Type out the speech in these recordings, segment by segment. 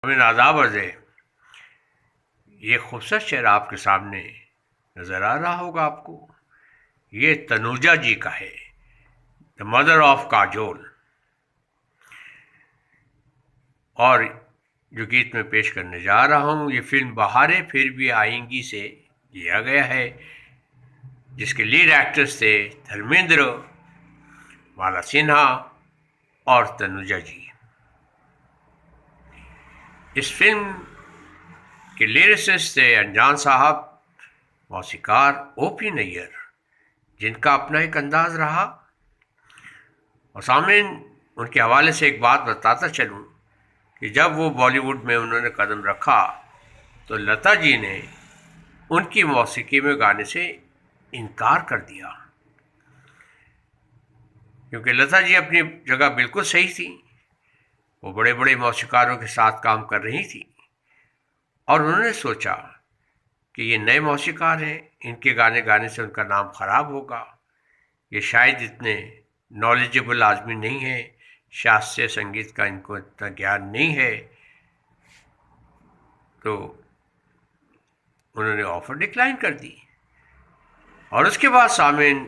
में आदाब अर्ज़ है। ये खूबसूरत शहर आपके सामने नज़र आ रहा होगा आपको। ये तनुजा जी का है, द मदर ऑफ काजोल। और जो गीत मैं पेश करने जा रहा हूँ, ये फिल्म बहारें फिर भी आएंगी से लिया गया है, जिसके लीड एक्टर्स थे धर्मेंद्र, माला सिन्हा और तनुजा जी। इस फिल्म के लिरिसिस्ट थे अनजान साहब, मौसीकार ओपी नैयर, जिनका अपना एक अंदाज रहा। और सामने उनके हवाले से एक बात बताता चलूँ कि जब वो बॉलीवुड में उन्होंने कदम रखा तो लता जी ने उनकी मौसीकी में गाने से इनकार कर दिया, क्योंकि लता जी अपनी जगह बिल्कुल सही थी। वो बड़े बड़े मौसीकारों के साथ काम कर रही थी और उन्होंने सोचा कि ये नए मौसीकार हैं, इनके गाने गाने से उनका नाम खराब होगा, ये शायद इतने नॉलेजेबल आदमी नहीं है, शास्त्रीय संगीत का इनको इतना ज्ञान नहीं है। तो उन्होंने ऑफर डिक्लाइन कर दी। और उसके बाद सामीन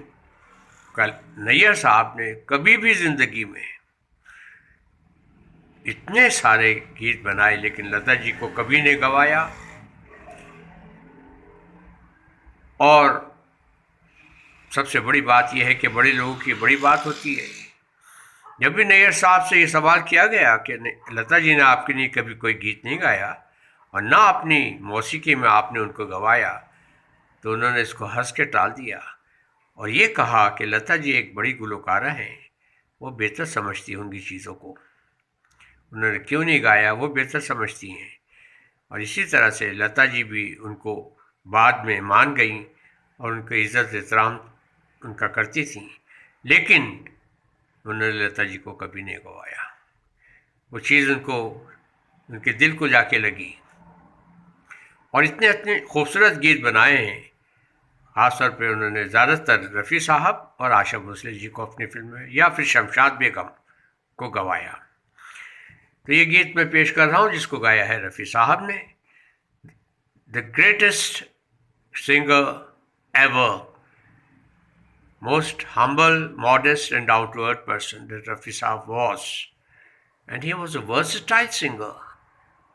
कल नैयर साहब ने कभी भी ज़िंदगी में इतने सारे गीत बनाए, लेकिन लता जी को कभी नहीं गवाया। और सबसे बड़ी बात यह है कि बड़े लोगों की बड़ी बात होती है। जब भी नैयर साहब से ये सवाल किया गया कि लता जी ने आपके लिए कभी कोई गीत नहीं गाया और ना अपनी मौसीकी में आपने उनको गवाया, तो उन्होंने इसको हंस के टाल दिया और ये कहा कि लता जी एक बड़ी गुलकारा हैं, वो बेहतर समझती होंगी चीज़ों को, उन्होंने क्यों नहीं गाया, वो बेहतर समझती हैं। और इसी तरह से लता जी भी उनको बाद में मान गई और उनकी इज़्ज़त एहतराम उनका करती थी, लेकिन उन्होंने लता जी को कभी नहीं गवाया। वो चीज़ उनको उनके दिल को जाके लगी और इतने इतने खूबसूरत गीत बनाए हैं। ख़ास तौर पे उन्होंने ज़्यादातर रफ़ी साहब और आशा भोसले जी को अपनी फिल्म में या फिर शमशाद बेगम को गवाया। तो ये गीत मैं पेश कर रहा हूँ जिसको गाया है रफ़ी साहब ने, the greatest singer ever, most humble, modest and down-to-earth person that Rafi Saab was. And he was a versatile singer.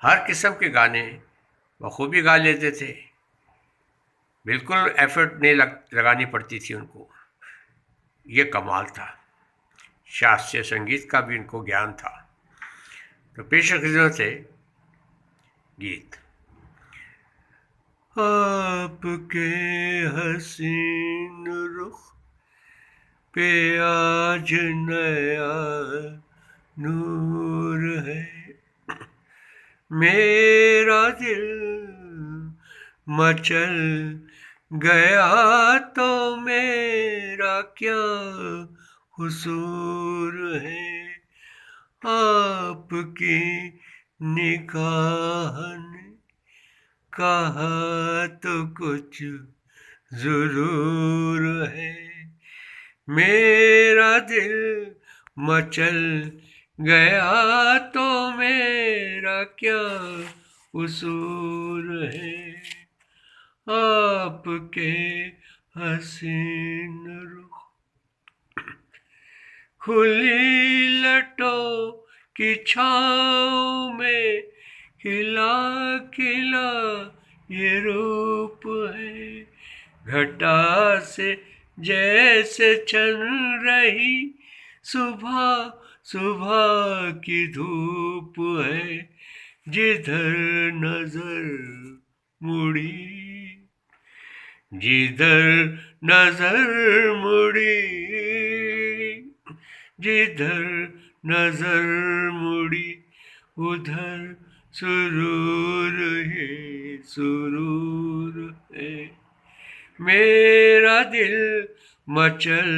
हर किस्म के गाने बखूबी गा लेते थे, बिल्कुल एफर्ट नहीं लगानी पड़ती थी उनको। ये कमाल था। शास्त्रीय संगीत का भी इनको ज्ञान था। तो पेश खिदमत है गीत। आपके हसीन रुख पे आज नया नूर है, मेरा दिल मचल गया तो मेरा क्या कसूर है, आपकी निगाह ने कहा तो कुछ ज़रूर है, मेरा दिल मचल गया तो मेरा क्या कसूर है, आपके हसीन रुख खुली लटों की छाँव में खिला खिला ये रूप है, घटा से जैसे चल रही सुबह सुबह की धूप है, जिधर नजर मुड़ी जिधर नजर मुड़ी जिधर नजर मुड़ी उधर सुरूर है सुरूर है, मेरा दिल मचल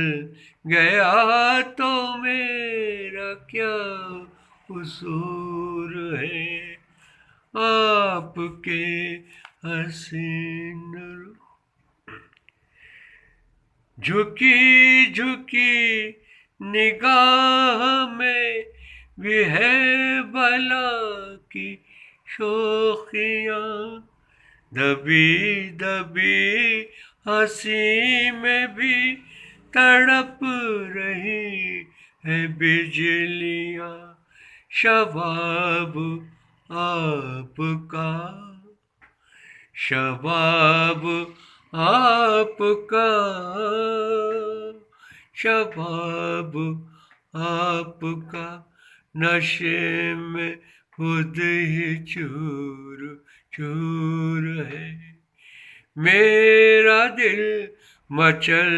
गया तो मेरा क्या कसूर है, आपके हसीन रुख झुकी झुकी निगाह में भी है भला की शोखियाँ, दबी दबी हंसी में भी तड़प रही है बिजलियाँ। शबाब आपका, शबाब आपका, शबाब आपका, नशे में खुद ही चूर चूर है। मेरा दिल मचल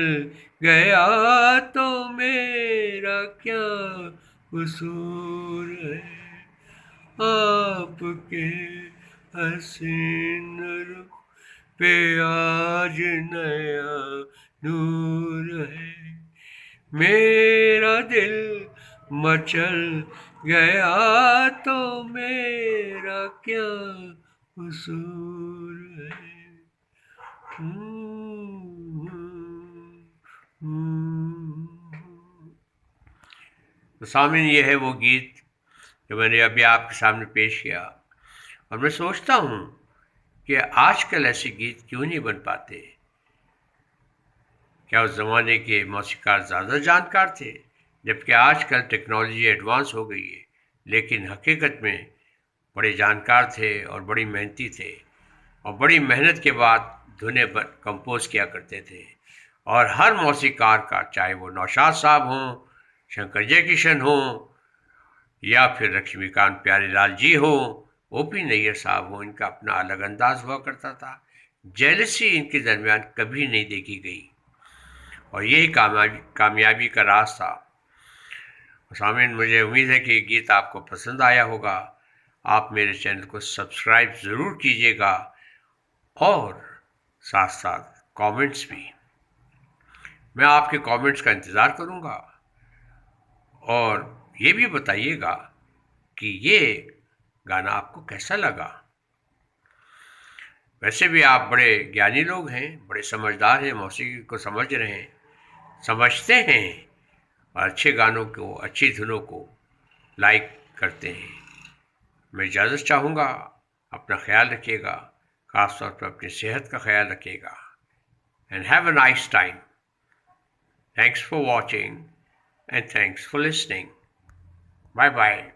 गया तो मेरा क्या कसूर है। आपके हसीन रुख पे आज नया नूर है। मेरा दिल मचल गया तो मेरा क्या कसूर है। तो सामने ये है वो गीत जो मैंने अभी आपके सामने पेश किया, और मैं सोचता हूँ कि आजकल ऐसे गीत क्यों नहीं बन पाते। क्या उस ज़माने के मौसीकार ज़्यादा जानकार थे, जबकि आजकल टेक्नोलॉजी एडवांस हो गई है, लेकिन हकीकत में बड़े जानकार थे और बड़ी मेहनती थे, और बड़ी मेहनत के बाद धुनें कंपोज किया करते थे। और हर मौसीकार का, चाहे वो नौशाद साहब हों, शंकर जयकिशन हों, या फिर लक्ष्मीकांत प्यारेलाल जी हो, ओपी नैयर साहब हो, इनका अपना अलग अंदाज हुआ करता था। जेलसी इनके दरमियान कभी नहीं देखी गई, और यही कामयाबी का राज था। सामीन, मुझे उम्मीद है कि ये गीत आपको पसंद आया होगा। आप मेरे चैनल को सब्सक्राइब ज़रूर कीजिएगा, और साथ साथ कमेंट्स भी। मैं आपके कमेंट्स का इंतज़ार करूँगा, और ये भी बताइएगा कि ये गाना आपको कैसा लगा। वैसे भी आप बड़े ज्ञानी लोग हैं, बड़े समझदार हैं, मौसीकी को समझ रहे हैं, समझते हैं, और अच्छे गानों को, अच्छी धुनों को लाइक करते हैं। मैं इजाज़त चाहूँगा। अपना ख्याल रखिएगा, ख़ास तौर पर अपनी सेहत का ख्याल रखिएगा। And have a nice time. Thanks for watching and thanks for listening. Bye bye.